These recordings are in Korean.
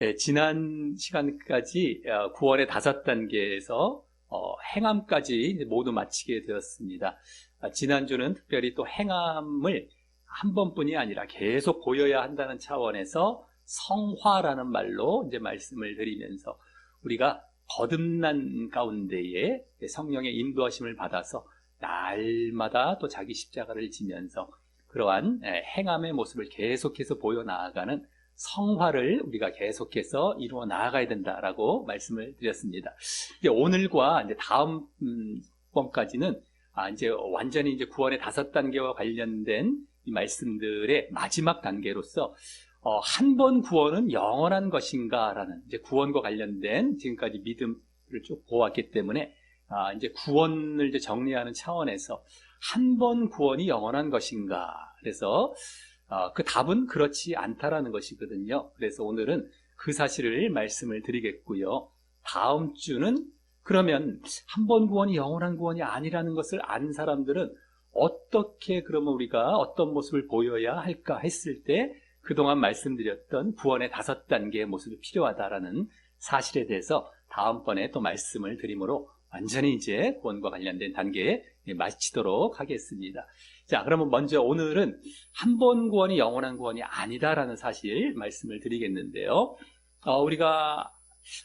네, 지난 시간까지 구원의 5단계에서 행함까지 이제 모두 마치게 되었습니다. 지난주는 특별히 또 행함을 한 번뿐이 아니라 계속 보여야 한다는 차원에서 성화라는 말로 이제 말씀을 드리면서 우리가 거듭난 가운데에 성령의 인도하심을 받아서 날마다 또 자기 십자가를 지면서 그러한 행함의 모습을 계속해서 보여나가는 성화를 우리가 계속해서 이루어 나아가야 된다라고 말씀을 드렸습니다. 이제 오늘과 이제 다음 번까지는 이제 완전히 이제 구원의 5단계와 관련된 이 말씀들의 마지막 단계로서 한 번 구원은 영원한 것인가라는 이제 구원과 관련된 지금까지 믿음을 쭉 보았기 때문에 이제 구원을 이제 정리하는 차원에서 한 번 구원이 영원한 것인가? 그래서 그 답은 그렇지 않다라는 것이거든요. 그래서 오늘은 그 사실을 말씀을 드리겠고요. 다음 주는 그러면 한 번 구원이 영원한 구원이 아니라는 것을 안 사람들은 어떻게 그러면 우리가 어떤 모습을 보여야 할까 했을 때 그동안 말씀드렸던 구원의 5단계의 모습이 필요하다라는 사실에 대해서 다음번에 또 말씀을 드리므로 완전히 이제 구원과 관련된 단계에 마치도록 하겠습니다. 자, 그러면 먼저 오늘은 한 번 구원이 영원한 구원이 아니다라는 사실 말씀을 드리겠는데요. 우리가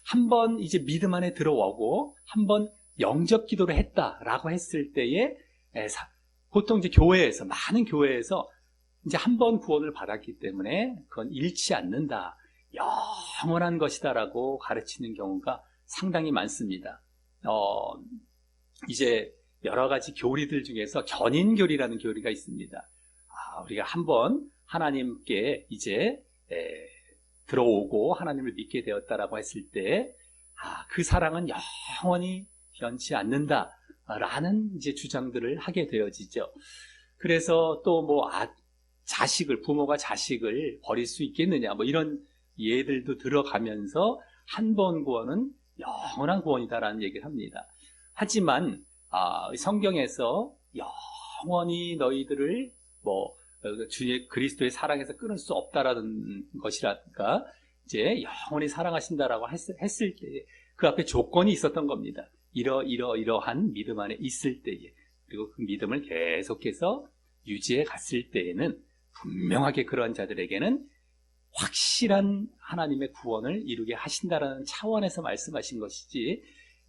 한 번 이제 믿음 안에 들어오고 한 번 영접 기도를 했다라고 했을 때에 보통 이제 교회에서 많은 교회에서 이제 한 번 구원을 받았기 때문에 그건 잃지 않는다, 영원한 것이다라고 가르치는 경우가 상당히 많습니다. 이제 여러 가지 교리들 중에서 견인교리라는 교리가 있습니다. 우리가 한번 하나님께 이제 들어오고 하나님을 믿게 되었다라고 했을 때, 그 사랑은 영원히 변치 않는다라는 이제 주장들을 하게 되어지죠. 그래서 또 부모가 자식을 버릴 수 있겠느냐, 이런 예들도 들어가면서 한 번 구원은 영원한 구원이다라는 얘기를 합니다. 하지만 성경에서 영원히 너희들을 주의 그리스도의 사랑에서 끊을 수 없다라는 것이랄까, 이제 영원히 사랑하신다라고 했을 때 그 앞에 조건이 있었던 겁니다. 이러한 믿음 안에 있을 때에, 그리고 그 믿음을 계속해서 유지해 갔을 때에는 분명하게 그런 자들에게는 확실한 하나님의 구원을 이루게 하신다라는 차원에서 말씀하신 것이지,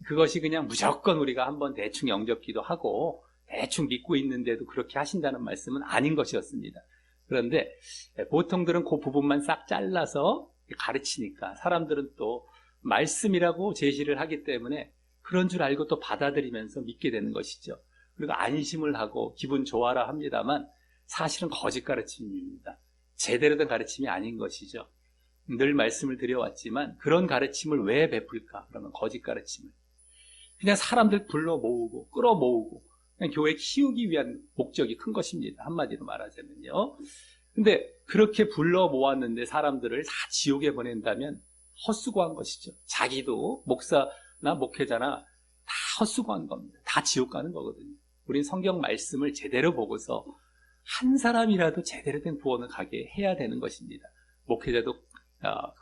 그것이 그냥 무조건 우리가 한번 대충 영접기도 하고 대충 믿고 있는데도 그렇게 하신다는 말씀은 아닌 것이었습니다. 그런데 보통들은 그 부분만 싹 잘라서 가르치니까 사람들은 또 말씀이라고 제시를 하기 때문에 그런 줄 알고 또 받아들이면서 믿게 되는 것이죠. 그리고 안심을 하고 기분 좋아라 합니다만 사실은 거짓 가르침입니다. 제대로 된 가르침이 아닌 것이죠. 늘 말씀을 드려왔지만 그런 가르침을 왜 베풀까? 그러면 거짓 가르침을 그냥 사람들 불러 모으고 끌어모으고 그냥 교회 키우기 위한 목적이 큰 것입니다. 한마디로 말하자면요. 근데 그렇게 불러 모았는데 사람들을 다 지옥에 보낸다면 헛수고한 것이죠. 자기도 목사나 목회자나 다 헛수고한 겁니다. 다 지옥 가는 거거든요. 우린 성경 말씀을 제대로 보고서 한 사람이라도 제대로 된 구원을 가게 해야 되는 것입니다. 목회자도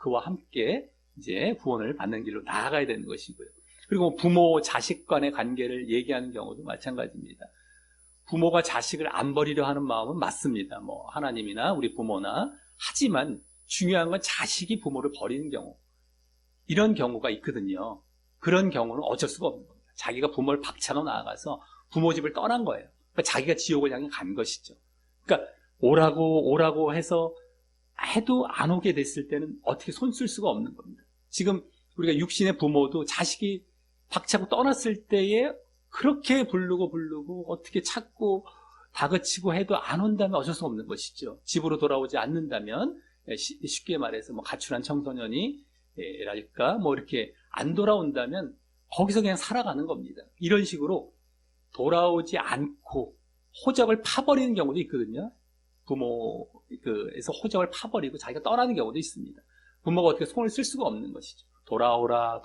그와 함께 이제 구원을 받는 길로 나아가야 되는 것이고요. 그리고 부모 자식 간의 관계를 얘기하는 경우도 마찬가지입니다. 부모가 자식을 안 버리려 하는 마음은 맞습니다. 하나님이나 우리 부모나. 하지만 중요한 건 자식이 부모를 버리는 경우, 이런 경우가 있거든요. 그런 경우는 어쩔 수가 없는 겁니다. 자기가 부모를 박차고 나아가서 부모 집을 떠난 거예요. 그러니까 자기가 지옥을 향해 간 것이죠. 그러니까 오라고 해서 해도 안 오게 됐을 때는 어떻게 손 쓸 수가 없는 겁니다. 지금 우리가 육신의 부모도 자식이 박차고 떠났을 때에 그렇게 부르고 어떻게 찾고 다그치고 해도 안 온다면 어쩔 수 없는 것이죠. 집으로 돌아오지 않는다면, 쉽게 말해서 가출한 청소년이 랄까 이렇게 안 돌아온다면 거기서 그냥 살아가는 겁니다. 이런 식으로 돌아오지 않고 호적을 파버리는 경우도 있거든요. 부모에서 호적을 파버리고 자기가 떠나는 경우도 있습니다. 부모가 어떻게 손을 쓸 수가 없는 것이죠. 돌아오라.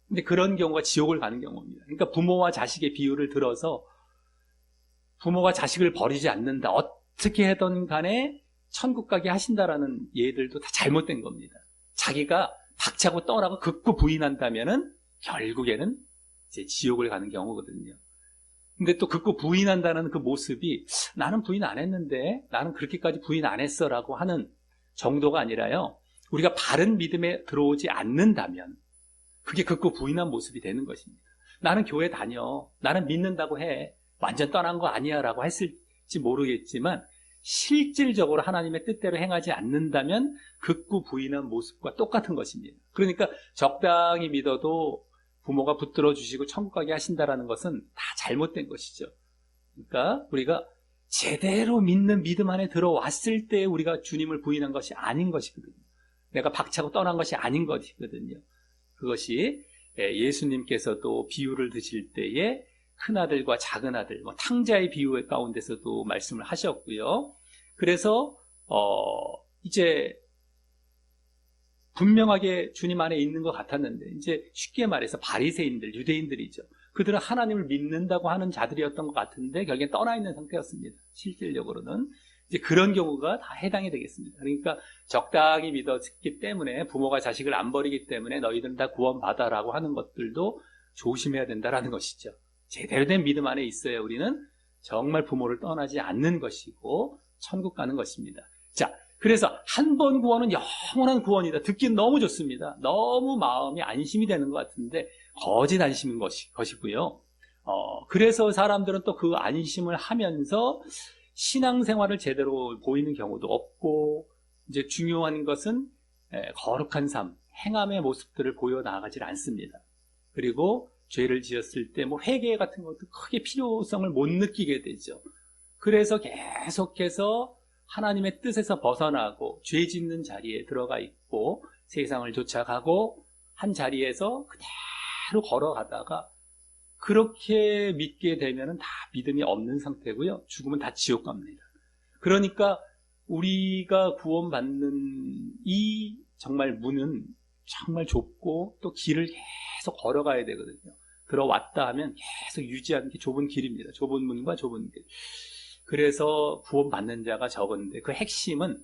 근데 그런 경우가 지옥을 가는 경우입니다. 그러니까 부모와 자식의 비유를 들어서 부모가 자식을 버리지 않는다, 어떻게 해든 간에 천국 가게 하신다라는 예들도 다 잘못된 겁니다. 자기가 박차고 떠나고 극구 부인한다면은 결국에는 이제 지옥을 가는 경우거든요. 근데 또 극구 부인한다는 그 모습이 나는 부인 안 했는데, 나는 그렇게까지 부인 안 했어라고 하는 정도가 아니라요, 우리가 바른 믿음에 들어오지 않는다면 그게 극구 부인한 모습이 되는 것입니다. 나는 교회 다녀, 나는 믿는다고 해, 완전 떠난 거 아니야 라고 했을지 모르겠지만 실질적으로 하나님의 뜻대로 행하지 않는다면 극구 부인한 모습과 똑같은 것입니다. 그러니까 적당히 믿어도 부모가 붙들어 주시고 천국 가게 하신다라는 것은 다 잘못된 것이죠. 그러니까 우리가 제대로 믿는 믿음 안에 들어왔을 때 우리가 주님을 부인한 것이 아닌 것이거든요. 내가 박차고 떠난 것이 아닌 것이거든요. 그것이 예수님께서도 비유를 드실 때에 큰아들과 작은아들, 탕자의 비유 가운데서도 말씀을 하셨고요. 그래서 이제 분명하게 주님 안에 있는 것 같았는데, 이제 쉽게 말해서 바리새인들, 유대인들이죠. 그들은 하나님을 믿는다고 하는 자들이었던 것 같은데 결국엔 떠나 있는 상태였습니다. 실질적으로는 이제 그런 경우가 다 해당이 되겠습니다. 그러니까 적당히 믿었기 때문에, 부모가 자식을 안 버리기 때문에 너희들은 다 구원받아라고 하는 것들도 조심해야 된다라는 것이죠. 제대로 된 믿음 안에 있어야 우리는 정말 부모를 떠나지 않는 것이고 천국 가는 것입니다. 자, 그래서 한 번 구원은 영원한 구원이다. 듣기는 너무 좋습니다. 너무 마음이 안심이 되는 것 같은데 거짓 안심인 것이고요. 그래서 사람들은 또 그 안심을 하면서 신앙생활을 제대로 보이는 경우도 없고, 이제 중요한 것은 거룩한 삶, 행함의 모습들을 보여나가질 않습니다. 그리고 죄를 지었을 때 회개 같은 것도 크게 필요성을 못 느끼게 되죠. 그래서 계속해서 하나님의 뜻에서 벗어나고 죄 짓는 자리에 들어가 있고 세상을 쫓아가고 한 자리에서 그대로 걸어가다가 그렇게 믿게 되면 다 믿음이 없는 상태고요. 죽으면 다 지옥 갑니다. 그러니까 우리가 구원받는 이 정말 문은 정말 좁고 또 길을 계속 걸어가야 되거든요. 들어왔다 하면 계속 유지하는 게 좁은 길입니다. 좁은 문과 좁은 길. 그래서 구원받는 자가 적은데 그 핵심은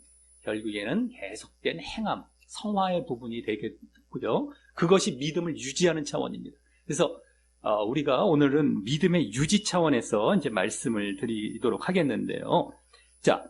결국에는 계속된 행함, 성화의 부분이 되겠고요. 그것이 믿음을 유지하는 차원입니다. 그래서 우리가 오늘은 믿음의 유지 차원에서 이제 말씀을 드리도록 하겠는데요. 자,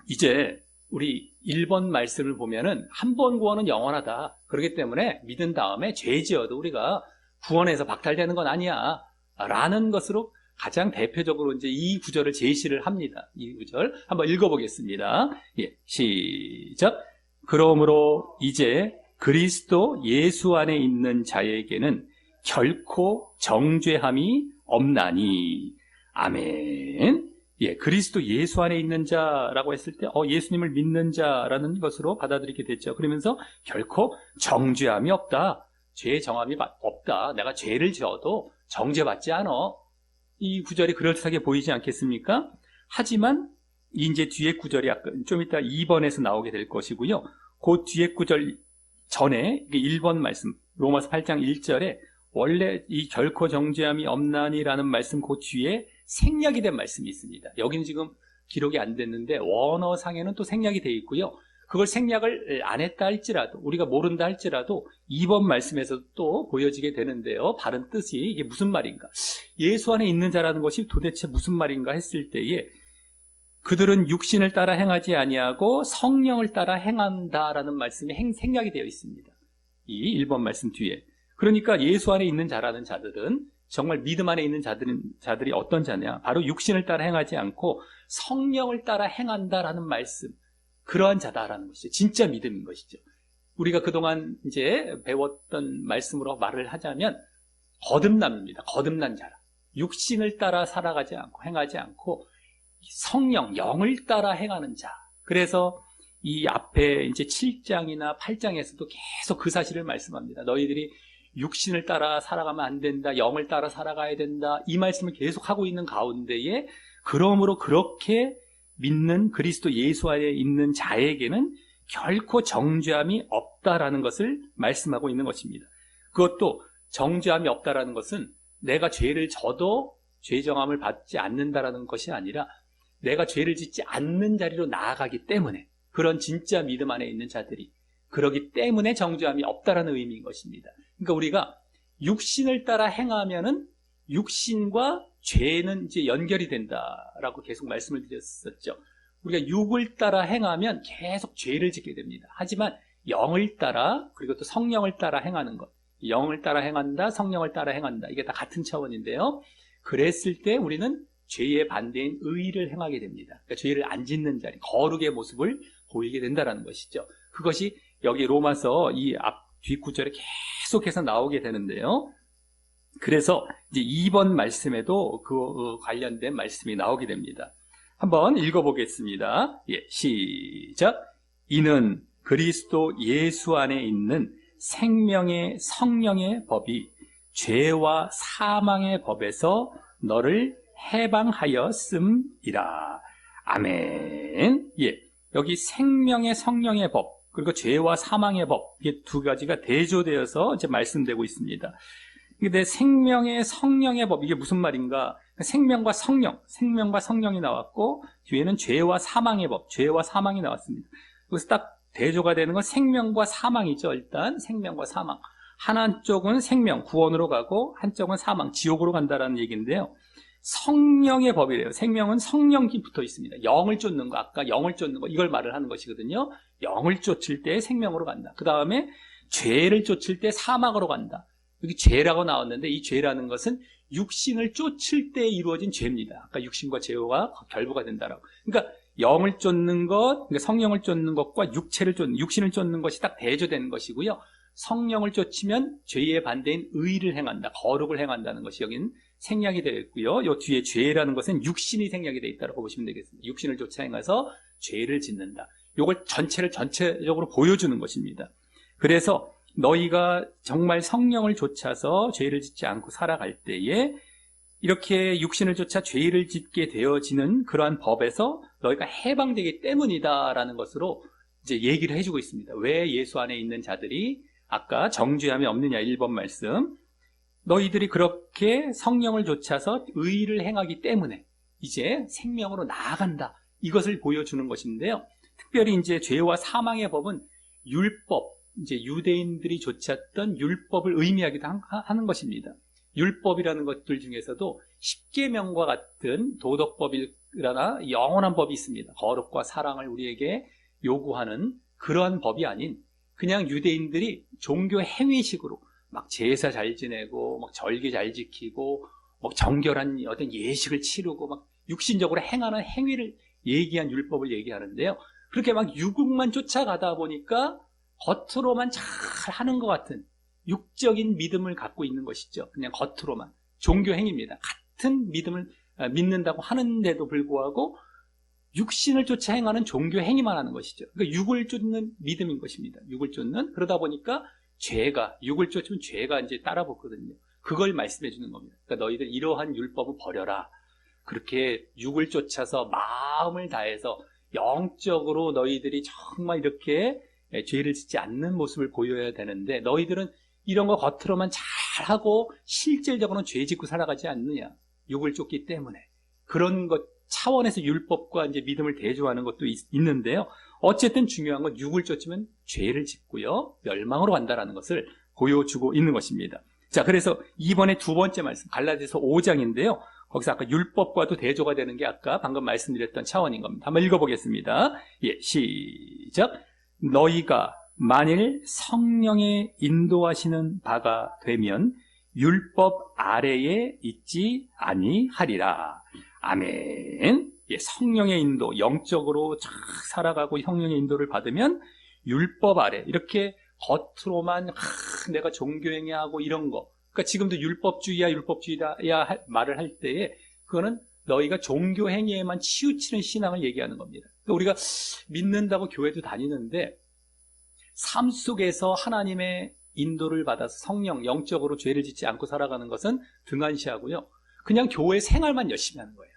이제 우리 1번 말씀을 보면은 한 번 구원은 영원하다. 그렇기 때문에 믿은 다음에 죄 지어도 우리가 구원에서 박탈되는 건 아니야. 라는 것으로 가장 대표적으로 이제 이 구절을 제시를 합니다. 이 구절 한번 읽어보겠습니다. 예, 시작. 그러므로 이제 그리스도 예수 안에 있는 자에게는 결코 정죄함이 없나니. 아멘. 예, 그리스도 예수 안에 있는 자라고 했을 때 예수님을 믿는 자라는 것으로 받아들이게 됐죠. 그러면서 결코 정죄함이 없다. 죄의 정함이 없다. 내가 죄를 지어도 정죄받지 않아. 이 구절이 그럴듯하게 보이지 않겠습니까? 하지만 이제 뒤에 구절이 좀 이따 2번에서 나오게 될 것이고요. 그 뒤에 구절 전에 1번 말씀, 로마서 8장 1절에 원래 이 결코 정죄함이 없나니라는 말씀 그 뒤에 생략이 된 말씀이 있습니다. 여기는 지금 기록이 안 됐는데 원어상에는 또 생략이 되어 있고요. 그걸 생략을 안 했다 할지라도, 우리가 모른다 할지라도 2번 말씀에서 또 보여지게 되는데요. 바른 뜻이 이게 무슨 말인가? 예수 안에 있는 자라는 것이 도대체 무슨 말인가 했을 때에 그들은 육신을 따라 행하지 아니하고 성령을 따라 행한다라는 말씀이 생략이 되어 있습니다. 이 1번 말씀 뒤에. 그러니까 예수 안에 있는 자라는 자들은 정말 믿음 안에 있는 자들이 어떤 자냐? 바로 육신을 따라 행하지 않고 성령을 따라 행한다라는 말씀. 그러한 자다라는 것이죠. 진짜 믿음인 것이죠. 우리가 그동안 이제 배웠던 말씀으로 말을 하자면 거듭남입니다. 거듭난 자라. 육신을 따라 살아가지 않고 행하지 않고 성령, 영을 따라 행하는 자. 그래서 이 앞에 이제 7장이나 8장에서도 계속 그 사실을 말씀합니다. 너희들이 육신을 따라 살아가면 안 된다. 영을 따라 살아가야 된다. 이 말씀을 계속 하고 있는 가운데에 그러므로 그렇게 믿는 그리스도 예수 안에 있는 자에게는 결코 정죄함이 없다라는 것을 말씀하고 있는 것입니다. 그것도 정죄함이 없다라는 것은 내가 죄를 져도 죄정함을 받지 않는다라는 것이 아니라 내가 죄를 짓지 않는 자리로 나아가기 때문에 그런 진짜 믿음 안에 있는 자들이 그러기 때문에 정죄함이 없다라는 의미인 것입니다. 그러니까 우리가 육신을 따라 행하면은 육신과 죄는 이제 연결이 된다라고 계속 말씀을 드렸었죠. 우리가 육을 따라 행하면 계속 죄를 짓게 됩니다. 하지만 영을 따라, 그리고 또 성령을 따라 행하는 것, 영을 따라 행한다, 성령을 따라 행한다, 이게 다 같은 차원인데요. 그랬을 때 우리는 죄의 반대인 의를 행하게 됩니다. 그러니까 죄를 안 짓는 자리, 거룩의 모습을 보이게 된다는 것이죠. 그것이 여기 로마서 이 뒷구절에 계속해서 나오게 되는데요. 그래서 이제 2번 말씀에도 그 관련된 말씀이 나오게 됩니다. 한번 읽어보겠습니다. 예, 시작. 이는 그리스도 예수 안에 있는 생명의 성령의 법이 죄와 사망의 법에서 너를 해방하였음이라. 아멘. 예, 여기 생명의 성령의 법, 그리고 죄와 사망의 법, 이게 두 가지가 대조되어서 이제 말씀되고 있습니다. 근데 생명의 성령의 법, 이게 무슨 말인가? 생명과 성령이 나왔고, 뒤에는 죄와 사망의 법, 죄와 사망이 나왔습니다. 그래서 딱 대조가 되는 건 생명과 사망이죠. 일단 생명과 사망. 한쪽은 생명, 구원으로 가고 한쪽은 사망, 지옥으로 간다라는 얘기인데요. 성령의 법이래요. 생명은 성령이 붙어 있습니다. 영을 쫓는 거, 아까 영을 쫓는 거, 이걸 말을 하는 것이거든요. 영을 쫓을 때 생명으로 간다. 그 다음에 죄를 쫓을 때 사망으로 간다. 여기 죄라고 나왔는데 이 죄라는 것은 육신을 쫓을 때 이루어진 죄입니다. 아까 육신과 죄와 결부가 된다라고. 그러니까 영을 쫓는 것, 그러니까 성령을 쫓는 것과 육신을 쫓는 것이 딱 대조되는 것이고요. 성령을 쫓으면 죄의 반대인 의를 행한다, 거룩을 행한다는 것이 여기는 생략이 되어 있고요. 이 뒤에 죄라는 것은 육신이 생략이 되어 있다고 보시면 되겠습니다. 육신을 쫓아 행해서 죄를 짓는다. 이걸 전체적으로 보여주는 것입니다. 그래서 너희가 정말 성령을 쫓아서 죄를 짓지 않고 살아갈 때에 이렇게 육신을 쫓아 죄를 짓게 되어지는 그러한 법에서 너희가 해방되기 때문이다라는 것으로 이제 얘기를 해주고 있습니다. 왜 예수 안에 있는 자들이 아까 정죄함이 없느냐 1번 말씀. 너희들이 그렇게 성령을 쫓아서 의를 행하기 때문에 이제 생명으로 나아간다. 이것을 보여주는 것인데요. 특별히 이제 죄와 사망의 법은 율법, 이제 유대인들이 좇았던 율법을 의미하기도 하는 것입니다. 율법이라는 것들 중에서도 십계명과 같은 도덕법이라나 영원한 법이 있습니다. 거룩과 사랑을 우리에게 요구하는 그러한 법이 아닌 그냥 유대인들이 종교 행위식으로 막 제사 잘 지내고 막 절기 잘 지키고 막 정결한 어떤 예식을 치르고 막 육신적으로 행하는 행위를 얘기한 율법을 얘기하는데요. 그렇게 막 육국만 쫓아가다 보니까 겉으로만 잘 하는 것 같은 육적인 믿음을 갖고 있는 것이죠. 그냥 겉으로만. 종교 행위입니다. 같은 믿음을 믿는다고 하는데도 불구하고 육신을 쫓아 행하는 종교 행위만 하는 것이죠. 그러니까 육을 쫓는 믿음인 것입니다. 육을 쫓는. 그러다 보니까 육을 쫓으면 죄가 이제 따라붙거든요. 그걸 말씀해 주는 겁니다. 그러니까 너희들 이러한 율법을 버려라. 그렇게 육을 쫓아서 마음을 다해서 영적으로 너희들이 정말 이렇게 죄를 짓지 않는 모습을 보여야 되는데 너희들은 이런 거 겉으로만 잘하고 실질적으로는 죄 짓고 살아가지 않느냐. 육을 쫓기 때문에. 그런 것 차원에서 율법과 이제 믿음을 대조하는 것도 있는데요. 어쨌든 중요한 건 육을 쫓으면 죄를 짓고요. 멸망으로 간다라는 것을 보여주고 있는 것입니다. 자, 그래서 이번에 두 번째 말씀, 갈라디아서 5장인데요. 거기서 아까 율법과도 대조가 되는 게 아까 방금 말씀드렸던 차원인 겁니다. 한번 읽어보겠습니다. 예, 시작. 너희가 만일 성령의 인도하시는 바가 되면 율법 아래에 있지 아니하리라. 아멘. 예, 성령의 인도, 영적으로 쫙 살아가고 성령의 인도를 받으면 율법 아래, 이렇게 겉으로만 내가 종교행위하고 이런 거, 그러니까 지금도 율법주의야 말을 할 때에 그거는 너희가 종교행위에만 치우치는 신앙을 얘기하는 겁니다. 그러니까 우리가 믿는다고 교회도 다니는데 삶 속에서 하나님의 인도를 받아서 성령, 영적으로 죄를 짓지 않고 살아가는 것은 등한시하고요. 그냥 교회 생활만 열심히 하는 거예요.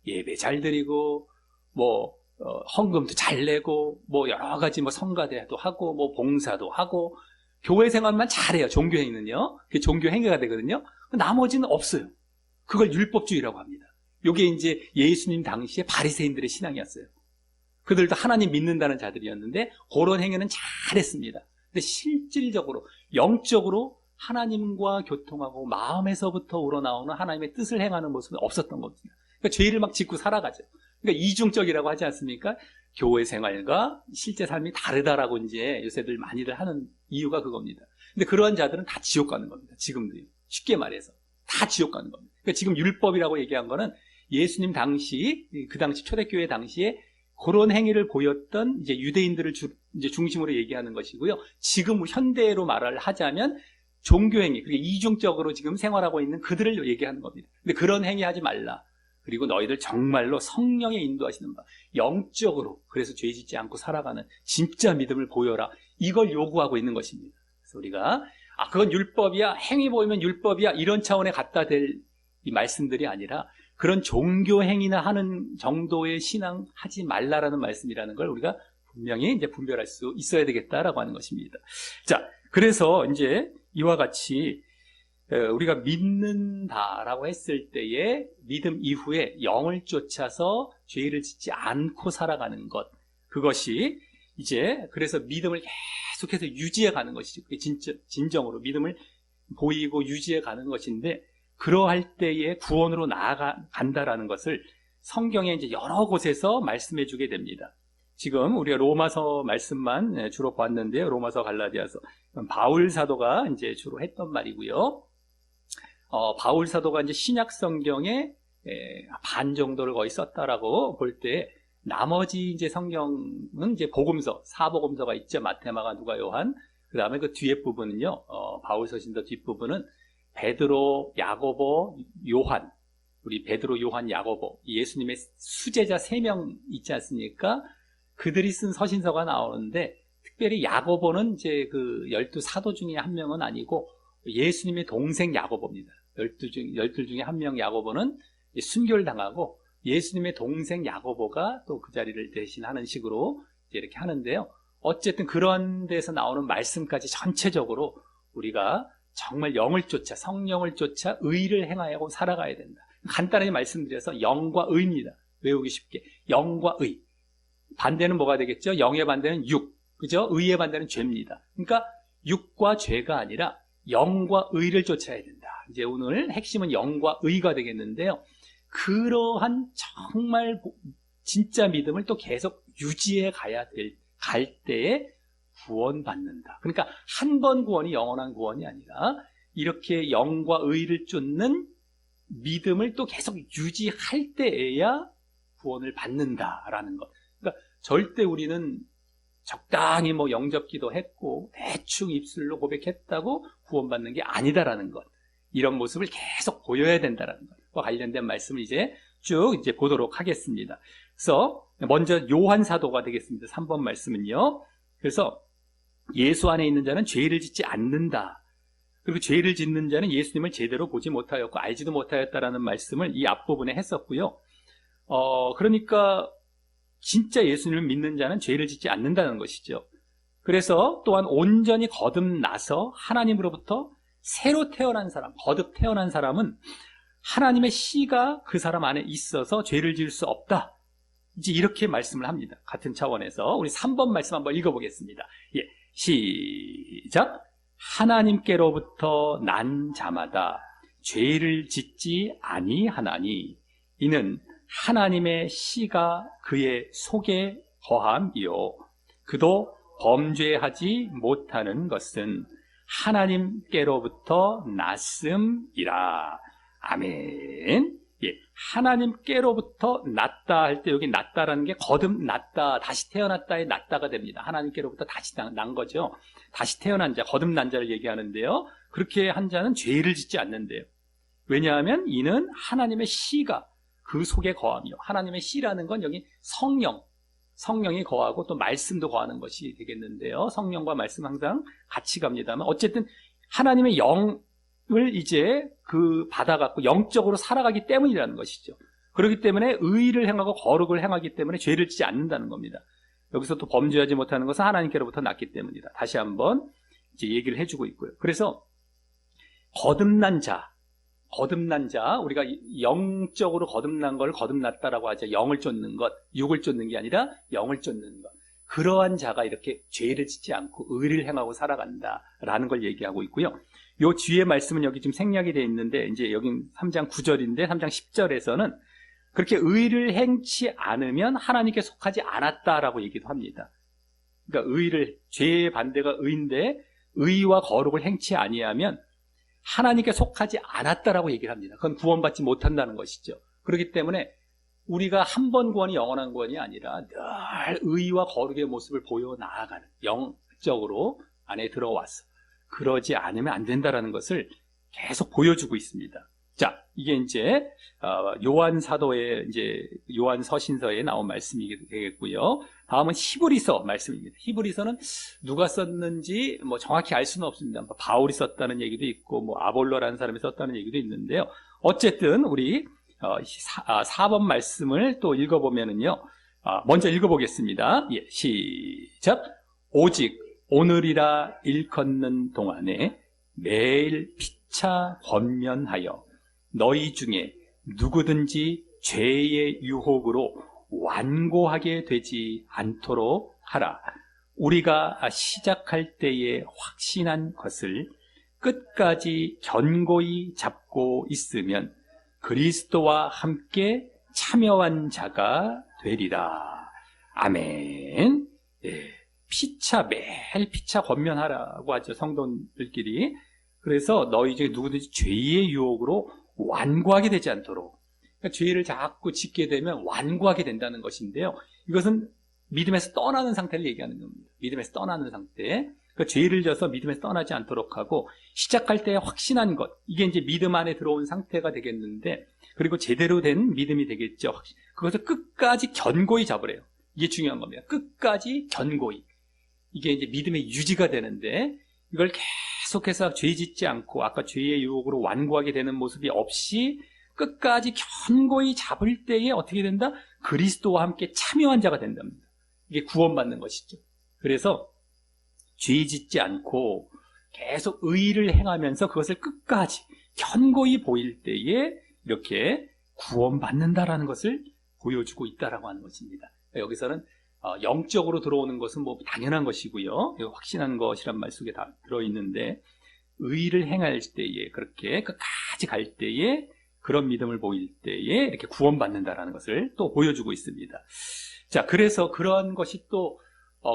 예배 잘 드리고, 헌금도 잘 내고, 여러 가지 성가대도 하고, 봉사도 하고, 교회 생활만 잘해요. 종교행위는요. 그게 종교행위가 되거든요. 나머지는 없어요. 그걸 율법주의라고 합니다. 이게 이제 예수님 당시에 바리새인들의 신앙이었어요. 그들도 하나님 믿는다는 자들이었는데 그런 행위는 잘했습니다. 근데 실질적으로 영적으로 하나님과 교통하고 마음에서부터 우러나오는 하나님의 뜻을 행하는 모습은 없었던 겁니다. 그러니까 죄를 막 짓고 살아가죠. 그러니까 이중적이라고 하지 않습니까? 교회 생활과 실제 삶이 다르다라고 이제 요새들 많이들 하는 이유가 그겁니다. 근데 그러한 자들은 다 지옥 가는 겁니다. 지금도요. 쉽게 말해서 다 지옥 가는 겁니다. 그러니까 지금 율법이라고 얘기한 거는 예수님 당시, 그 당시 초대교회 당시에 그런 행위를 보였던 이제 유대인들을 이제 중심으로 얘기하는 것이고요. 지금 현대로 말을 하자면 종교행위, 그리고 이중적으로 지금 생활하고 있는 그들을 얘기하는 겁니다. 근데 그런 행위 하지 말라. 그리고 너희들 정말로 성령의 인도하시는 바, 영적으로, 그래서 죄 짓지 않고 살아가는 진짜 믿음을 보여라. 이걸 요구하고 있는 것입니다. 그래서 우리가, 그건 율법이야, 행위 보이면 율법이야, 이런 차원에 갖다 댈 이 말씀들이 아니라 그런 종교 행위나 하는 정도의 신앙 하지 말라라는 말씀이라는 걸 우리가 분명히 이제 분별할 수 있어야 되겠다라고 하는 것입니다. 자, 그래서 이제 이와 같이 우리가 믿는다라고 했을 때에 믿음 이후에 영을 쫓아서 죄를 짓지 않고 살아가는 것, 그것이 이제 그래서 믿음을 계속해서 유지해 가는 것이죠. 그게 진정으로 믿음을 보이고 유지해 가는 것인데, 그러할 때에 구원으로 나아간다라는 것을 성경에 이제 여러 곳에서 말씀해 주게 됩니다. 지금 우리가 로마서 말씀만 주로 봤는데요. 로마서, 갈라디아서. 바울 사도가 이제 주로 했던 말이고요. 바울 사도가 이제 신약 성경에 반 정도를 거의 썼다라고 볼 때, 나머지 이제 성경은 이제 복음서, 사복음서가 있죠. 마태, 마가, 누가, 요한. 그 다음에 그 뒤에 부분은요, 바울 서신서 뒷부분은 베드로, 야고보, 요한, 우리 베드로, 요한, 야고보, 예수님의 수제자 3명 있지 않습니까? 그들이 쓴 서신서가 나오는데, 특별히 야고보는 이제 그 12사도 중에 한 명은 아니고 예수님의 동생 야고보입니다. 12 중에 한 명 야고보는 순교를 당하고 예수님의 동생 야고보가 또 그 자리를 대신하는 식으로 이렇게 하는데요. 어쨌든 그런 데서 나오는 말씀까지 전체적으로 우리가 정말 영을 쫓아, 성령을 쫓아 의를 행하고 살아가야 된다. 간단하게 말씀드려서 영과 의입니다. 외우기 쉽게. 영과 의. 반대는 뭐가 되겠죠? 영의 반대는 육. 그죠? 의의 반대는 죄입니다. 그러니까 육과 죄가 아니라 영과 의를 쫓아야 된다. 이제 오늘 핵심은 영과 의가 되겠는데요. 그러한 정말 진짜 믿음을 또 계속 유지해 갈 때에 구원받는다. 그러니까 한 번 구원이 영원한 구원이 아니라 이렇게 영과 의를 쫓는 믿음을 또 계속 유지할 때에야 구원을 받는다라는 것. 그러니까 절대 우리는 적당히 뭐 영접기도 했고 대충 입술로 고백했다고 구원받는 게 아니다라는 것. 이런 모습을 계속 보여야 된다라는 것과 관련된 말씀을 이제 쭉 이제 보도록 하겠습니다. 그래서 먼저 요한 사도가 되겠습니다. 3번 말씀은요. 그래서 예수 안에 있는 자는 죄를 짓지 않는다. 그리고 죄를 짓는 자는 예수님을 제대로 보지 못하였고 알지도 못하였다라는 말씀을 이 앞부분에 했었고요. 그러니까 진짜 예수님을 믿는 자는 죄를 짓지 않는다는 것이죠. 그래서 또한 온전히 거듭나서 하나님으로부터 새로 태어난 사람, 거듭 태어난 사람은 하나님의 씨가 그 사람 안에 있어서 죄를 지을 수 없다. 이제 이렇게 말씀을 합니다. 같은 차원에서 우리 3번 말씀 한번 읽어보겠습니다. 예, 시작. 하나님께로부터 난 자마다 죄를 짓지 아니하나니 이는 하나님의 씨가 그의 속에 거함이요 그도 범죄하지 못하는 것은 하나님께로부터 났음이라. 아멘. 예, 하나님께로부터 났다 할 때 여기 났다라는 게 거듭났다, 다시 태어났다의 났다가 됩니다. 하나님께로부터 다시 난 거죠. 다시 태어난 자, 거듭난 자를 얘기하는데요. 그렇게 한 자는 죄를 짓지 않는데요. 왜냐하면 이는 하나님의 씨가 그 속에 거하며, 하나님의 씨라는 건 여기 성령이 거하고 또 말씀도 거하는 것이 되겠는데요. 성령과 말씀 항상 같이 갑니다만 어쨌든 하나님의 영을 이제 그 받아갖고 영적으로 살아가기 때문이라는 것이죠. 그렇기 때문에 의를 행하고 거룩을 행하기 때문에 죄를 짓지 않는다는 겁니다. 여기서 또 범죄하지 못하는 것은 하나님께로부터 났기 때문이다. 다시 한번 이제 얘기를 해주고 있고요. 그래서 거듭난 자, 거듭난 자, 우리가 영적으로 거듭난 걸 거듭났다라고 하죠. 영을 쫓는 것, 육을 쫓는 게 아니라 영을 쫓는 것. 그러한 자가 이렇게 죄를 짓지 않고 의를 행하고 살아간다라는 걸 얘기하고 있고요. 요 뒤에 말씀은 여기 지금 생략이 되어 있는데, 이제 여긴 3장 9절인데 3장 10절에서는 그렇게 의를 행치 않으면 하나님께 속하지 않았다라고 얘기도 합니다. 그러니까 죄의 반대가 의인데 의와 거룩을 행치 아니하면 하나님께 속하지 않았다라고 얘기를 합니다. 그건 구원받지 못한다는 것이죠. 그렇기 때문에 우리가 한 번 구원이 영원한 구원이 아니라 늘 의와 거룩의 모습을 보여 나아가는, 영적으로 안에 들어와서 그러지 않으면 안 된다라는 것을 계속 보여주고 있습니다. 자, 이게 이제 요한 사도의 이제 요한 서신서에 나온 말씀이 되겠고요. 다음은 히브리서 말씀입니다. 히브리서는 누가 썼는지 뭐 정확히 알 수는 없습니다. 바울이 썼다는 얘기도 있고 뭐 아볼로라는 사람이 썼다는 얘기도 있는데요. 어쨌든 우리 4번 말씀을 또 읽어보면은요. 먼저 읽어보겠습니다. 예, 시작. 오직 오늘이라 일컫는 동안에 매일 피차 권면하여 너희 중에 누구든지 죄의 유혹으로 완고하게 되지 않도록 하라. 우리가 시작할 때에 확신한 것을 끝까지 견고히 잡고 있으면 그리스도와 함께 참여한 자가 되리라. 아멘. 예, 매일 피차 권면하라고 하죠, 성도들끼리. 그래서 너희 중에 누구든지 죄의 유혹으로 완고하게 되지 않도록. 그러니까 죄를 자꾸 짓게 되면 완고하게 된다는 것인데요. 이것은 믿음에서 떠나는 상태를 얘기하는 겁니다. 믿음에서 떠나는 상태. 그러니까 죄를 져서 믿음에서 떠나지 않도록 하고, 시작할 때 확신한 것, 이게 이제 믿음 안에 들어온 상태가 되겠는데, 그리고 제대로 된 믿음이 되겠죠. 그것을 끝까지 견고히 잡으래요. 이게 중요한 겁니다. 끝까지 견고히. 이게 이제 믿음의 유지가 되는데, 이걸 계속해서 죄 짓지 않고 아까 죄의 유혹으로 완고하게 되는 모습이 없이 끝까지 견고히 잡을 때에 어떻게 된다? 그리스도와 함께 참여한 자가 된답니다. 이게 구원받는 것이죠. 그래서 죄 짓지 않고 계속 의를 행하면서 그것을 끝까지 견고히 보일 때에 이렇게 구원받는다라는 것을 보여주고 있다라고 하는 것입니다. 여기서는 영적으로 들어오는 것은 뭐 당연한 것이고요. 확신한 것이란 말 속에 다 들어있는데, 의를 행할 때에, 그렇게 끝까지 갈 때에, 그런 믿음을 보일 때에 이렇게 구원받는다라는 것을 또 보여주고 있습니다. 자, 그래서 그러한 것이 또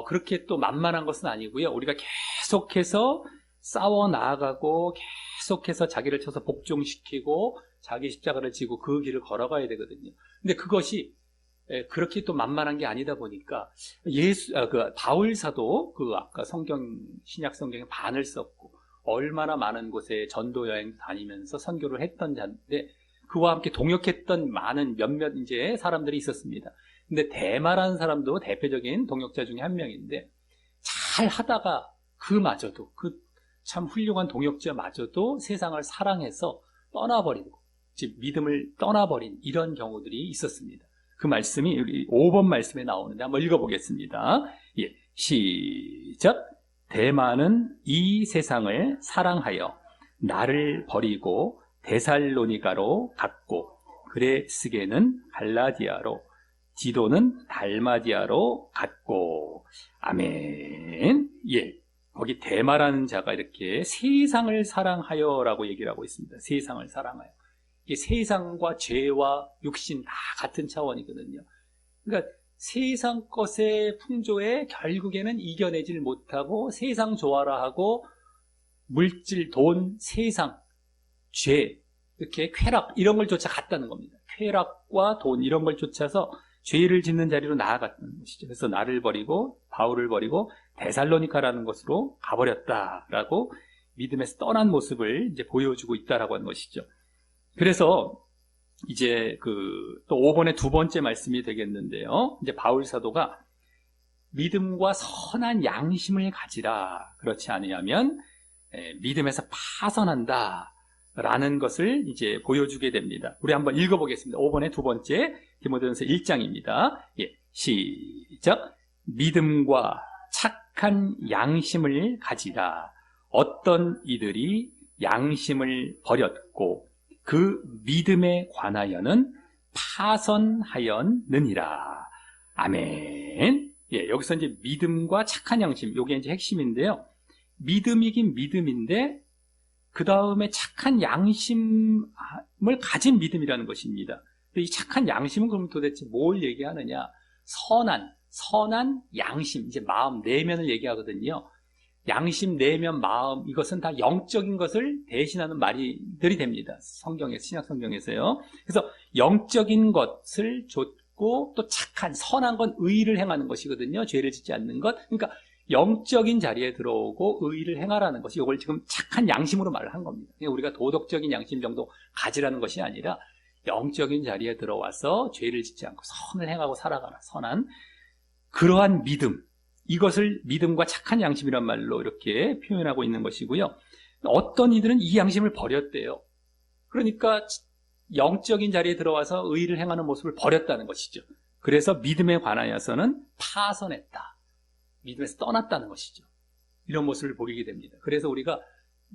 그렇게 또 만만한 것은 아니고요. 우리가 계속해서 싸워 나아가고 계속해서 자기를 쳐서 복종시키고 자기 십자가를 지고 그 길을 걸어가야 되거든요. 근데 그것이 그렇게 또 만만한 게 아니다 보니까 바울 사도 아까 신약 성경의 반을 썼고 얼마나 많은 곳에 전도 여행 다니면서 선교를 했던 자인데, 그와 함께 동역했던 많은 몇몇 이제 사람들이 있었습니다. 근데 대마라는 사람도 대표적인 동역자 중에 한 명인데, 잘 하다가 그마저도, 참 훌륭한 동역자마저도 세상을 사랑해서 떠나버리고, 즉 믿음을 떠나버린 이런 경우들이 있었습니다. 그 말씀이 우리 5번 말씀에 나오는데 한번 읽어보겠습니다. 예, 시작. 대마는 이 세상을 사랑하여 나를 버리고 데살로니가로 갔고, 그레스게는 갈라디아로, 디도는 달마디아로 갔고. 아멘. 예, 거기 대마라는 자가 이렇게 세상을 사랑하여라고 얘기를 하고 있습니다. 세상을 사랑하여. 이게 세상과 죄와 육신 다 같은 차원이거든요. 그러니까 세상 것의 풍조에 결국에는 이겨내질 못하고 세상 좋아라 하고 물질, 돈, 세상, 죄, 이렇게 쾌락 이런 걸 쫓아갔다는 겁니다. 쾌락과 돈 이런 걸 쫓아서 죄를 짓는 자리로 나아갔다는 것이죠. 그래서 나를 버리고 바울을 버리고 데살로니카라는 곳으로 가버렸다라고 믿음에서 떠난 모습을 이제 보여주고 있다라고 하는 것이죠. 그래서 이제 또 5번의 두 번째 말씀이 되겠는데요. 이제 바울 사도가 믿음과 선한 양심을 가지라. 그렇지 않으면 믿음에서 파선한다. 라는 것을 이제 보여주게 됩니다. 우리 한번 읽어보겠습니다. 5번의 두 번째 디모데전서 1장입니다. 예, 시작. 믿음과 착한 양심을 가지라. 어떤 이들이 양심을 버렸고 그 믿음에 관하여는 파선하였느니라. 아멘. 예, 여기서 이제 믿음과 착한 양심, 요게 이제 핵심인데요. 믿음이긴 믿음인데, 그 다음에 착한 양심을 가진 믿음이라는 것입니다. 이 착한 양심은 그럼 도대체 뭘 얘기하느냐? 선한 양심, 이제 마음, 내면을 얘기하거든요. 양심, 내면, 마음, 이것은 다 영적인 것을 대신하는 말들이 됩니다. 성경에서, 신약 성경에서요. 그래서 영적인 것을 줬고, 또 착한, 선한 건 의를 행하는 것이거든요. 죄를 짓지 않는 것. 그러니까 영적인 자리에 들어오고 의를 행하라는 것이, 이걸 지금 착한 양심으로 말을 한 겁니다. 우리가 도덕적인 양심 정도 가지라는 것이 아니라 영적인 자리에 들어와서 죄를 짓지 않고 선을 행하고 살아가라. 선한 그러한 믿음, 이것을 믿음과 착한 양심이란 말로 이렇게 표현하고 있는 것이고요. 어떤 이들은 이 양심을 버렸대요. 그러니까 영적인 자리에 들어와서 의를 행하는 모습을 버렸다는 것이죠. 그래서 믿음에 관하여서는 파선했다. 믿음에서 떠났다는 것이죠. 이런 모습을 보이게 됩니다. 그래서 우리가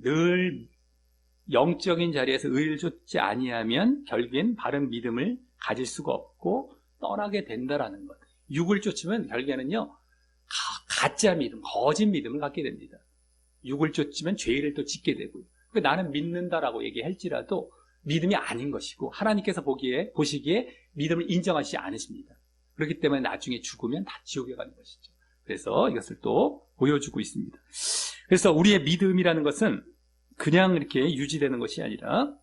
늘 영적인 자리에서 의를 쫓지 아니하면 결국엔 바른 믿음을 가질 수가 없고 떠나게 된다라는 것. 육을 쫓으면 결국에는요, 가짜 믿음, 거짓 믿음을 갖게 됩니다. 육을 쫓으면 죄를 또 짓게 되고요. 그러니까 나는 믿는다라고 얘기할지라도 믿음이 아닌 것이고, 하나님께서 보시기에 믿음을 인정하시지 않으십니다. 그렇기 때문에 나중에 죽으면 다 지옥에 가는 것이죠. 그래서 이것을 또 보여주고 있습니다. 그래서 우리의 믿음이라는 것은 그냥 이렇게 유지되는 것이 아니라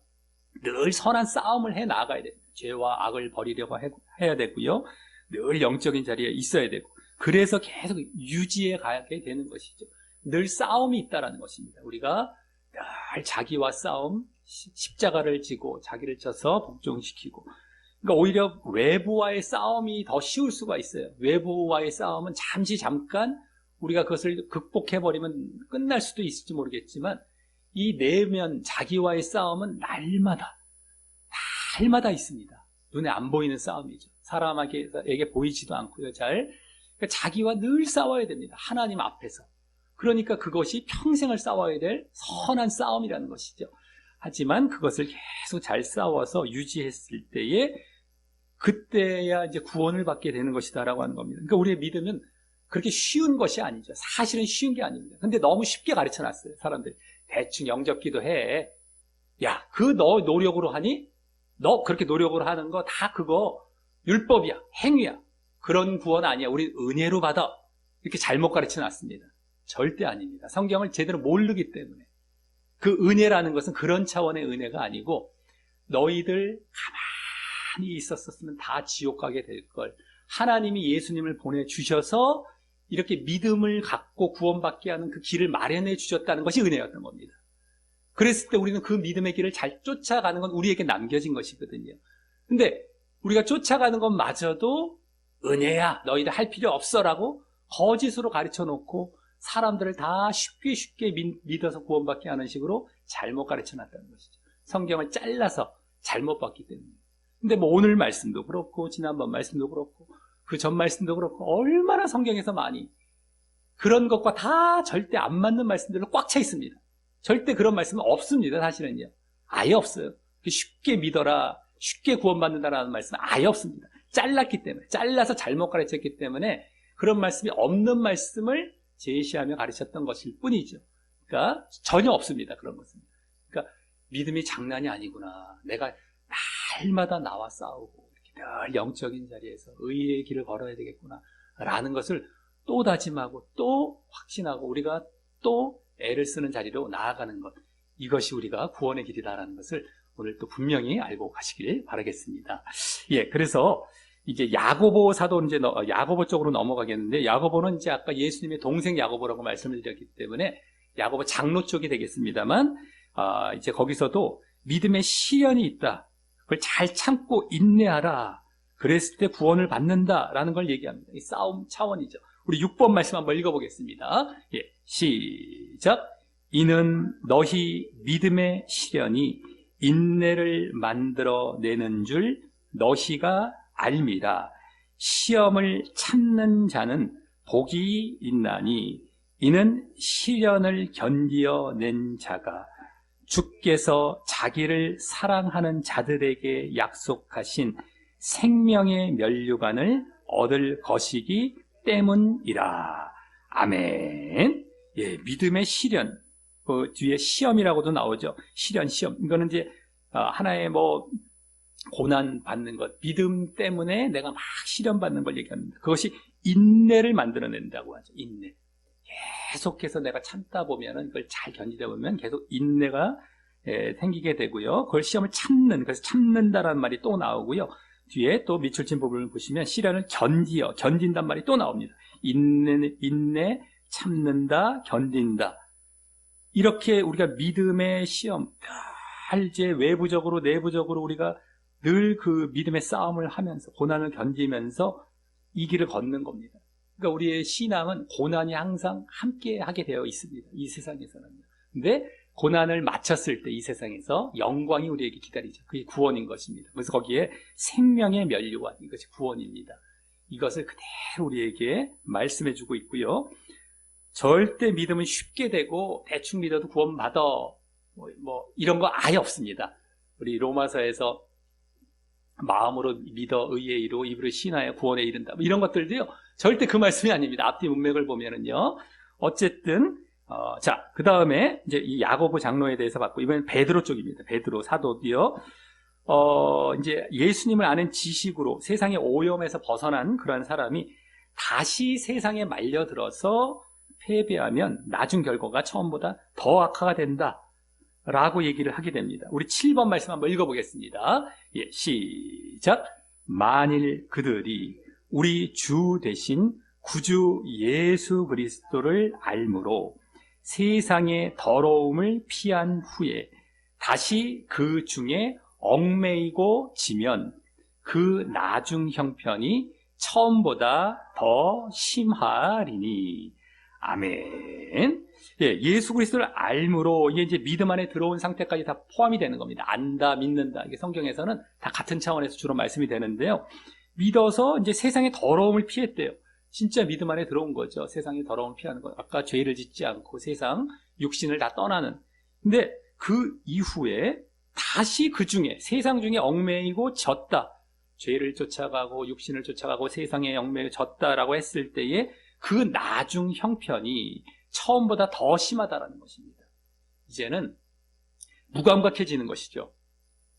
늘 선한 싸움을 해 나가야 됩니다. 죄와 악을 버리려고 해야 되고요. 늘 영적인 자리에 있어야 되고, 그래서 계속 유지해 가게 되는 것이죠. 늘 싸움이 있다라는 것입니다. 우리가 늘 자기와 싸움, 십자가를 지고 자기를 쳐서 복종시키고, 그러니까 오히려 외부와의 싸움이 더 쉬울 수가 있어요. 외부와의 싸움은 잠깐 우리가 그것을 극복해버리면 끝날 수도 있을지 모르겠지만, 이 내면 자기와의 싸움은 날마다 있습니다. 눈에 안 보이는 싸움이죠. 사람에게 보이지도 않고요. 그러니까 자기와 늘 싸워야 됩니다. 하나님 앞에서. 그러니까 그것이 평생을 싸워야 될 선한 싸움이라는 것이죠. 하지만 그것을 계속 잘 싸워서 유지했을 때에 그때야 이제 구원을 받게 되는 것이다라고 하는 겁니다. 그러니까 우리의 믿음은 그렇게 쉬운 것이 아니죠. 사실은 쉬운 게 아닙니다. 근데 너무 쉽게 가르쳐 놨어요. 사람들이. 대충 영접기도 해. 야, 너 노력으로 하니? 너 그렇게 노력으로 하는 거 다 그거 율법이야. 행위야. 그런 구원 아니야. 우리 은혜로 받아. 이렇게 잘못 가르쳐 놨습니다. 절대 아닙니다. 성경을 제대로 모르기 때문에. 그 은혜라는 것은 그런 차원의 은혜가 아니고, 너희들 가만히 있었으면 다 지옥 가게 될 걸. 하나님이 예수님을 보내주셔서 이렇게 믿음을 갖고 구원받게 하는 그 길을 마련해 주셨다는 것이 은혜였던 겁니다. 그랬을 때 우리는 그 믿음의 길을 잘 쫓아가는 건 우리에게 남겨진 것이거든요. 근데 우리가 쫓아가는 것마저도 은혜야, 너희들 할 필요 없어라고 거짓으로 가르쳐 놓고 사람들을 다 쉽게 믿어서 구원받게 하는 식으로 잘못 가르쳐 놨다는 것이죠. 성경을 잘라서 잘못 봤기 때문에. 근데 뭐 오늘 말씀도 그렇고 지난번 말씀도 그렇고 그 전 말씀도 그렇고 얼마나 성경에서 많이 그런 것과 다 절대 안 맞는 말씀들로 꽉 차 있습니다. 절대 그런 말씀은 없습니다. 사실은요. 아예 없어요. 쉽게 믿어라, 쉽게 구원받는다라는 말씀은 아예 없습니다. 잘랐기 때문에, 잘라서 잘못 가르쳤기 때문에 그런 말씀이 없는 말씀을 제시하며 가르쳤던 것일 뿐이죠. 그러니까 전혀 없습니다. 그런 것은. 그러니까 믿음이 장난이 아니구나. 내가 날마다 나와 싸우고 이렇게 늘 영적인 자리에서 의의 길을 걸어야 되겠구나 라는 것을 또 다짐하고 또 확신하고 우리가 또 애를 쓰는 자리로 나아가는 것, 이것이 우리가 구원의 길이다라는 것을 오늘 또 분명히 알고 가시길 바라겠습니다. 예, 그래서 이제 야고보 사도 이제 야고보 쪽으로 넘어가겠는데, 야고보는 이제 아까 예수님의 동생 야고보라고 말씀을 드렸기 때문에 야고보 장로 쪽이 되겠습니다만, 이제 거기서도 믿음의 시련이 있다. 그걸 잘 참고 인내하라. 그랬을 때 구원을 받는다라는 걸 얘기합니다. 이 싸움 차원이죠. 우리 6번 말씀 한번 읽어보겠습니다. 예, 시작. 이는 너희 믿음의 시련이 인내를 만들어내는 줄 너희가 알미라. 시험을 참는 자는 복이 있나니 이는 시련을 견디어낸 자가 주께서 자기를 사랑하는 자들에게 약속하신 생명의 면류관을 얻을 것이기 때문이라. 아멘. 예, 믿음의 시련. 그 뒤에 시험이라고도 나오죠. 시련, 시험. 이거는 이제 하나의 고난 받는 것, 믿음 때문에 내가 막 시련 받는 걸 얘기합니다. 그것이 인내를 만들어낸다고 하죠. 인내. 계속해서 내가 참다 보면은, 그걸 잘 견디다 보면 계속 인내가 생기게 되고요. 그걸 시험을 참는, 그래서 참는다라는 말이 또 나오고요. 뒤에 또 밑줄 친 부분을 보시면 시련을 견딘단 말이 또 나옵니다. 인내, 참는다, 견딘다. 이렇게 우리가 믿음의 시험, 이제 외부적으로, 내부적으로 우리가 늘 그 믿음의 싸움을 하면서, 고난을 견디면서 이 길을 걷는 겁니다. 그러니까 우리의 신앙은 고난이 항상 함께 하게 되어 있습니다. 이 세상에서는요. 근데 고난을 마쳤을 때 이 세상에서 영광이 우리에게 기다리죠. 그게 구원인 것입니다. 그래서 거기에 생명의 면류관, 이것이 구원입니다. 이것을 그대로 우리에게 말씀해 주고 있고요. 절대 믿음은 쉽게 되고 대충 믿어도 구원받아 이런 거 아예 없습니다. 우리 로마서에서 마음으로 믿어 의에 이르고 입으로 신하여 구원에 이른다, 이런 것들도요 절대 그 말씀이 아닙니다. 앞뒤 문맥을 보면은요. 어쨌든 자, 그 다음에 이제 이 야고보 장로에 대해서 봤고, 이번엔 베드로 쪽입니다. 베드로 사도도요. 이제 예수님을 아는 지식으로 세상의 오염에서 벗어난 그런 사람이 다시 세상에 말려들어서 패배하면 나중 결과가 처음보다 더 악화가 된다라고 얘기를 하게 됩니다. 우리 7번 말씀 한번 읽어보겠습니다. 예, 시작. 만일 그들이 우리 주 대신 구주 예수 그리스도를 알므로 세상의 더러움을 피한 후에 다시 그 중에 얽매이고 지면 그 나중 형편이 처음보다 더 심하리니. 아멘. 예, 예수 그리스도를 알므로, 이게 이제 믿음 안에 들어온 상태까지 다 포함이 되는 겁니다. 안다, 믿는다. 이게 성경에서는 다 같은 차원에서 주로 말씀이 되는데요. 믿어서 이제 세상의 더러움을 피했대요. 진짜 믿음 안에 들어온 거죠. 세상의 더러움을 피하는 거. 아까 죄를 짓지 않고 세상, 육신을 다 떠나는. 근데 그 이후에 다시 그 중에, 세상 중에 얽매이고 졌다. 죄를 쫓아가고 육신을 쫓아가고 세상에 얽매여 졌다라고 했을 때에 그 나중 형편이 처음보다 더 심하다라는 것입니다. 이제는 무감각해지는 것이죠.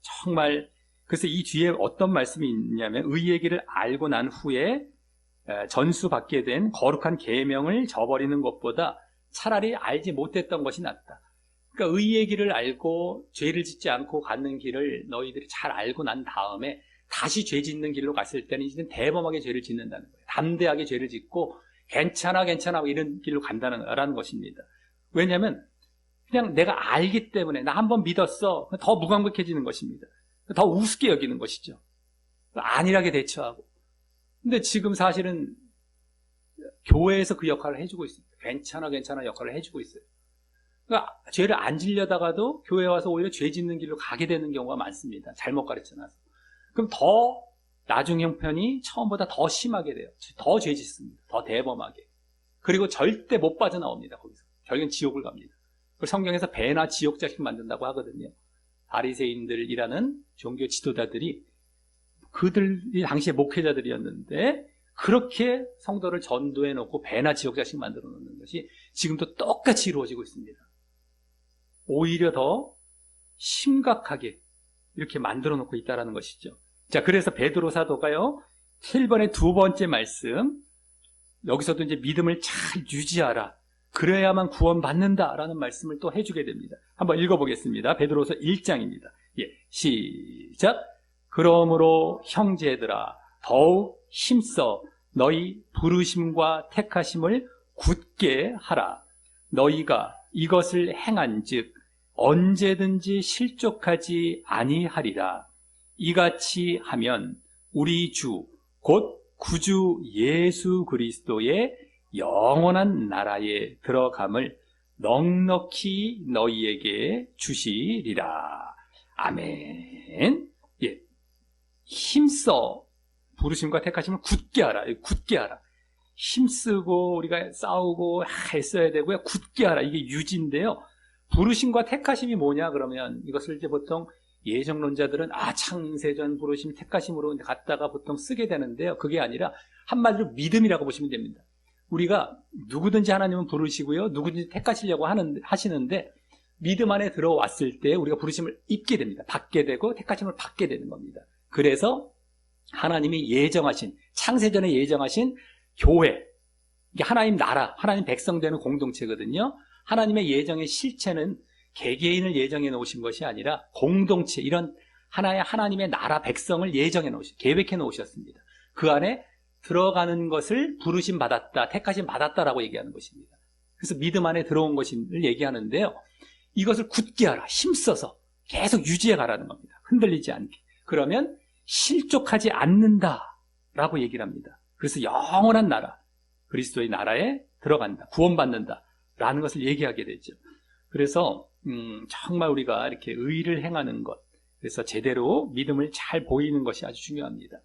정말. 그래서 이 뒤에 어떤 말씀이 있냐면, 의의 길을 알고 난 후에 전수받게 된 거룩한 계명을 저버리는 것보다 차라리 알지 못했던 것이 낫다. 그러니까 의의 길을 알고 죄를 짓지 않고 가는 길을 너희들이 잘 알고 난 다음에 다시 죄 짓는 길로 갔을 때는 이제는 대범하게 죄를 짓는다는 거예요. 담대하게 죄를 짓고 괜찮아 이런 길로 간다는 것입니다. 왜냐하면 그냥 내가 알기 때문에, 나 한번 믿었어, 더 무감각해지는 것입니다. 더 우습게 여기는 것이죠. 안일하게 대처하고. 근데 지금 사실은 교회에서 그 역할을 해주고 있습니다. 괜찮아 역할을 해주고 있어요. 그러니까 죄를 안 지려다가도 교회 와서 오히려 죄 짓는 길로 가게 되는 경우가 많습니다. 잘못 가르쳐놔서. 그럼 더 나중 형편이 처음보다 더 심하게 돼요. 더 죄 짓습니다. 더 대범하게. 그리고 절대 못 빠져나옵니다. 거기서. 결국엔 지옥을 갑니다. 성경에서 배나 지옥 자식 만든다고 하거든요. 바리새인들이라는 종교 지도자들이, 그들이 당시에 목회자들이었는데 그렇게 성도를 전도해 놓고 배나 지옥 자식 만들어 놓는 것이 지금도 똑같이 이루어지고 있습니다. 오히려 더 심각하게 이렇게 만들어 놓고 있다는 것이죠. 자, 그래서 베드로 사도가요, 7번의 두 번째 말씀, 여기서도 이제 믿음을 잘 유지하라, 그래야만 구원받는다라는 말씀을 또 해주게 됩니다. 한번 읽어보겠습니다. 베드로서 1장입니다. 예, 시작. 그러므로 형제들아, 더욱 힘써 너희 부르심과 택하심을 굳게 하라. 너희가 이것을 행한즉 언제든지 실족하지 아니하리라. 이같이 하면 우리 주 곧 구주 예수 그리스도의 영원한 나라에 들어감을 넉넉히 너희에게 주시리라. 아멘. 예, 힘써 부르심과 택하심을 굳게 하라. 굳게 하라. 힘쓰고 우리가 싸우고 애써야 되고요. 굳게 하라. 이게 유지인데요. 부르심과 택하심이 뭐냐 그러면 이것을 이제 보통 예정론자들은 창세전 부르심 택하심으로 갖다가 보통 쓰게 되는데요. 그게 아니라 한마디로 믿음이라고 보시면 됩니다. 우리가 누구든지 하나님은 부르시고요. 누구든지 택하시려고 하시는데 믿음 안에 들어왔을 때 우리가 부르심을 입게 됩니다. 받게 되고 택하심을 받게 되는 겁니다. 그래서 하나님이 예정하신, 창세전에 예정하신 교회, 이게 하나님 나라, 하나님 백성 되는 공동체거든요. 하나님의 예정의 실체는 개개인을 예정해 놓으신 것이 아니라 공동체, 이런 하나의 하나님의 나라 백성을 예정해 계획해 놓으셨습니다. 그 안에 들어가는 것을 부르심 받았다, 택하심 받았다라고 얘기하는 것입니다. 그래서 믿음 안에 들어온 것을 얘기하는데요. 이것을 굳게 하라, 힘써서 계속 유지해 가라는 겁니다. 흔들리지 않게. 그러면 실족하지 않는다라고 얘기를 합니다. 그래서 영원한 나라, 그리스도의 나라에 들어간다, 구원받는다라는 것을 얘기하게 되죠. 그래서 정말 우리가 이렇게 의를 행하는 것, 그래서 제대로 믿음을 잘 보이는 것이 아주 중요합니다.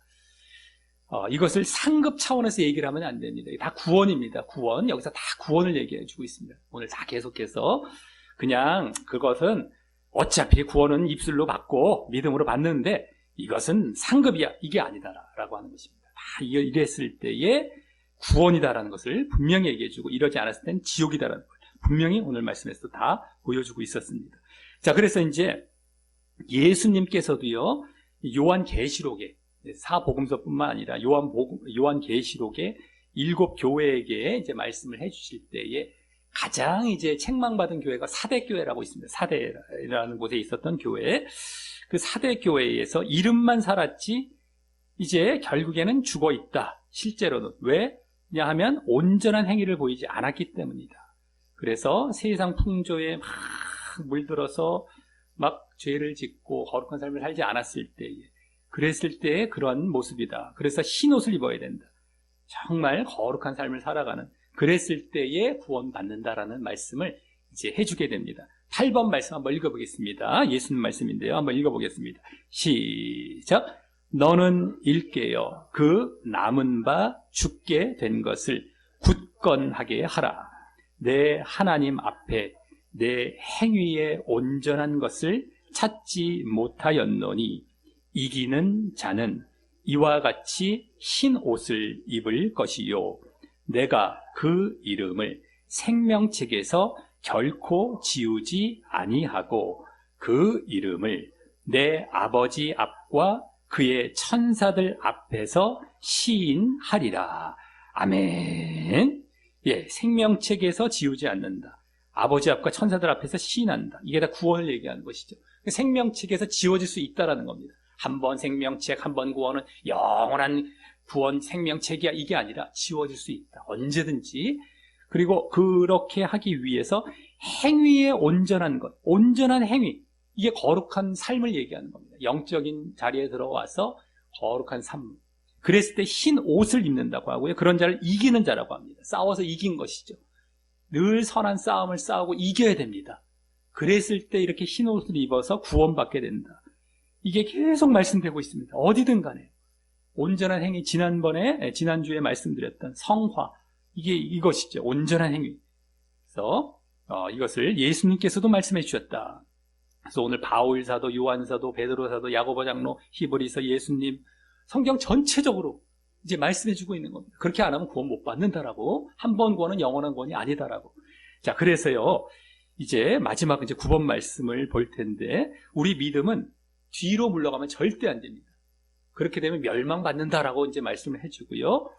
이것을 상급 차원에서 얘기를 하면 안 됩니다. 다 구원입니다. 구원. 여기서 다 구원을 얘기해 주고 있습니다. 오늘 다 계속해서 그냥 그것은 어차피 구원은 입술로 받고 믿음으로 받는데 이것은 상급이야, 이게 아니다라고 하는 것입니다. 다 이랬을 때에 구원이다라는 것을 분명히 얘기해 주고, 이러지 않았을 때는 지옥이다라는 걸 분명히 오늘 말씀에서 다 보여주고 있었습니다. 자, 그래서 이제 예수님께서도요, 요한계시록에, 사복음서뿐만 아니라 요한계시록에 7 교회에게 이제 말씀을 해 주실 때에 가장 이제 책망받은 교회가 사대교회라고 있습니다. 사대라는 곳에 있었던 교회. 그 사대교회에서 이름만 살았지 이제 결국에는 죽어 있다. 실제로는. 왜냐 하면 온전한 행위를 보이지 않았기 때문이다. 그래서 세상 풍조에 막 물들어서 막 죄를 짓고 거룩한 삶을 살지 않았을 때에, 그랬을 때의 그런 모습이다. 그래서 흰 옷을 입어야 된다. 정말 거룩한 삶을 살아가는, 그랬을 때에 구원받는다라는 말씀을 이제 해주게 됩니다. 8번 말씀 한번 읽어보겠습니다. 예수님 말씀인데요. 한번 읽어보겠습니다. 시작. 너는 일깨어 그 남은 바 죽게 된 것을 굳건하게 하라. 내 하나님 앞에 내 행위의 온전한 것을 찾지 못하였노니 이기는 자는 이와 같이 흰 옷을 입을 것이요 내가 그 이름을 생명책에서 결코 지우지 아니하고 그 이름을 내 아버지 앞과 그의 천사들 앞에서 시인하리라. 아멘. 예, 생명책에서 지우지 않는다. 아버지 앞과 천사들 앞에서 시인한다. 이게 다 구원을 얘기하는 것이죠. 생명책에서 지워질 수 있다라는 겁니다. 한 번 생명책, 한 번 구원은 영원한 구원 생명책이야, 이게 아니라 지워질 수 있다. 언제든지. 그리고 그렇게 하기 위해서 행위의 온전한 것, 온전한 행위, 이게 거룩한 삶을 얘기하는 겁니다. 영적인 자리에 들어와서 거룩한 삶. 그랬을 때 흰 옷을 입는다고 하고요. 그런 자를 이기는 자라고 합니다. 싸워서 이긴 것이죠. 늘 선한 싸움을 싸우고 이겨야 됩니다. 그랬을 때 이렇게 흰 옷을 입어서 구원받게 된다. 이게 계속 말씀되고 있습니다. 어디든 간에. 온전한 행위, 지난주에 말씀드렸던 성화, 이것이죠. 온전한 행위. 그래서 이것을 예수님께서도 말씀해 주셨다. 그래서 오늘 바울 사도, 요한 사도, 베드로 사도, 야고보 장로, 히브리서, 예수님, 성경 전체적으로 이제 말씀해 주고 있는 겁니다. 그렇게 안 하면 구원 못 받는다라고. 한 번 구원은 영원한 구원이 아니다라고. 자, 그래서요, 이제 마지막 이제 9번 말씀을 볼 텐데, 우리 믿음은 뒤로 물러가면 절대 안 됩니다. 그렇게 되면 멸망받는다라고 이제 말씀을 해주고요.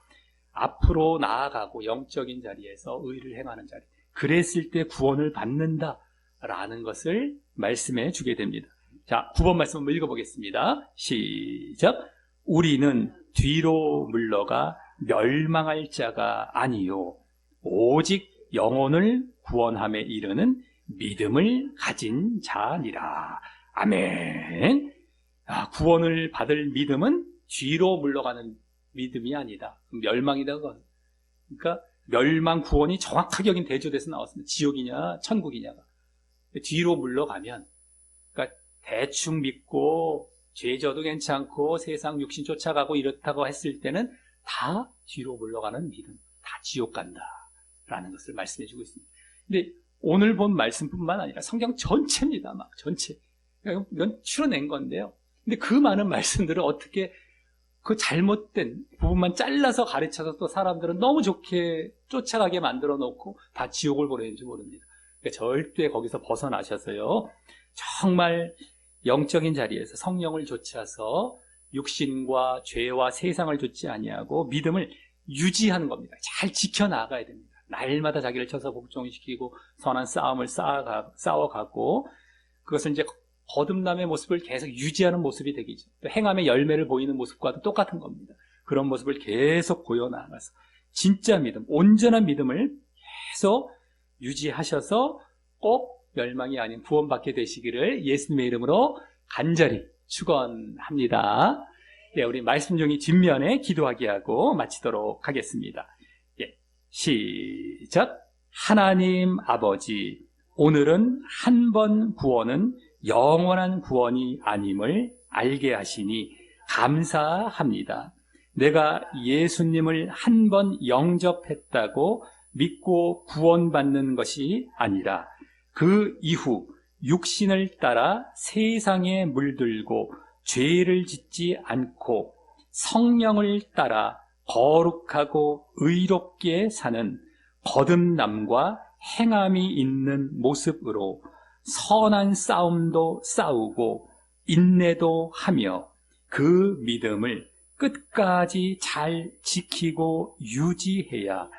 앞으로 나아가고 영적인 자리에서 의를 행하는 자리. 그랬을 때 구원을 받는다라는 것을 말씀해 주게 됩니다. 자, 9번 말씀 한번 읽어보겠습니다. 시작. 우리는 뒤로 물러가 멸망할 자가 아니요 오직 영혼을 구원함에 이르는 믿음을 가진 자니라. 아멘. 구원을 받을 믿음은 뒤로 물러가는 믿음이 아니다. 멸망이다. 그러니까 멸망 구원이 정확하게 여긴 대조돼서 나왔습니다. 지옥이냐 천국이냐가. 뒤로 물러가면, 그러니까 대충 믿고 죄져도 괜찮고 세상 육신 쫓아가고 이렇다고 했을 때는 다 뒤로 물러가는 믿음, 다 지옥 간다라는 것을 말씀해 주고 있습니다. 근데 오늘 본 말씀뿐만 아니라 성경 전체입니다. 막 전체. 이건 추려낸 건데요. 근데 그 많은 말씀들을 어떻게 그 잘못된 부분만 잘라서 가르쳐서 또 사람들은 너무 좋게 쫓아가게 만들어 놓고 다 지옥을 보내는지 모릅니다. 그러니까 절대 거기서 벗어나셔서요. 정말 영적인 자리에서 성령을 좇아서 육신과 죄와 세상을 좇지 아니하고 믿음을 유지하는 겁니다. 잘 지켜나가야 됩니다. 날마다 자기를 쳐서 복종시키고 선한 싸움을 싸워가고 그것을 이제 거듭남의 모습을 계속 유지하는 모습이 되겠죠. 또 행함의 열매를 보이는 모습과도 똑같은 겁니다. 그런 모습을 계속 보여나가서 진짜 믿음, 온전한 믿음을 계속 유지하셔서 꼭 멸망이 아닌 구원받게 되시기를 예수님의 이름으로 간절히 축원합니다. 네, 우리 말씀 중의 뒷면에 기도하게 하고 마치도록 하겠습니다. 예, 시작. 하나님 아버지, 오늘은 한 번 구원은 영원한 구원이 아님을 알게 하시니 감사합니다. 내가 예수님을 한 번 영접했다고 믿고 구원받는 것이 아니라 그 이후 육신을 따라 세상에 물들고 죄를 짓지 않고 성령을 따라 거룩하고 의롭게 사는 거듭남과 행함이 있는 모습으로 선한 싸움도 싸우고 인내도 하며 그 믿음을 끝까지 잘 지키고 유지해야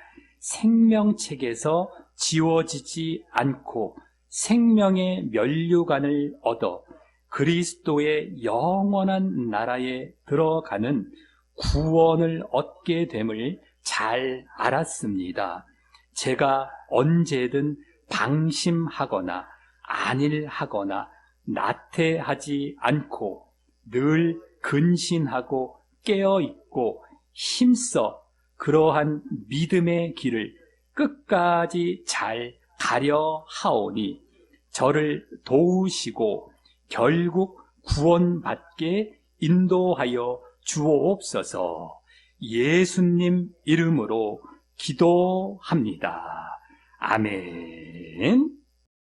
생명책에서 지워지지 않고 생명의 면류관을 얻어 그리스도의 영원한 나라에 들어가는 구원을 얻게 됨을 잘 알았습니다. 제가 언제든 방심하거나 안일하거나 나태하지 않고 늘 근신하고 깨어있고 힘써 그러한 믿음의 길을 끝까지 잘 가려 하오니 저를 도우시고 결국 구원받게 인도하여 주옵소서. 예수님 이름으로 기도합니다. 아멘.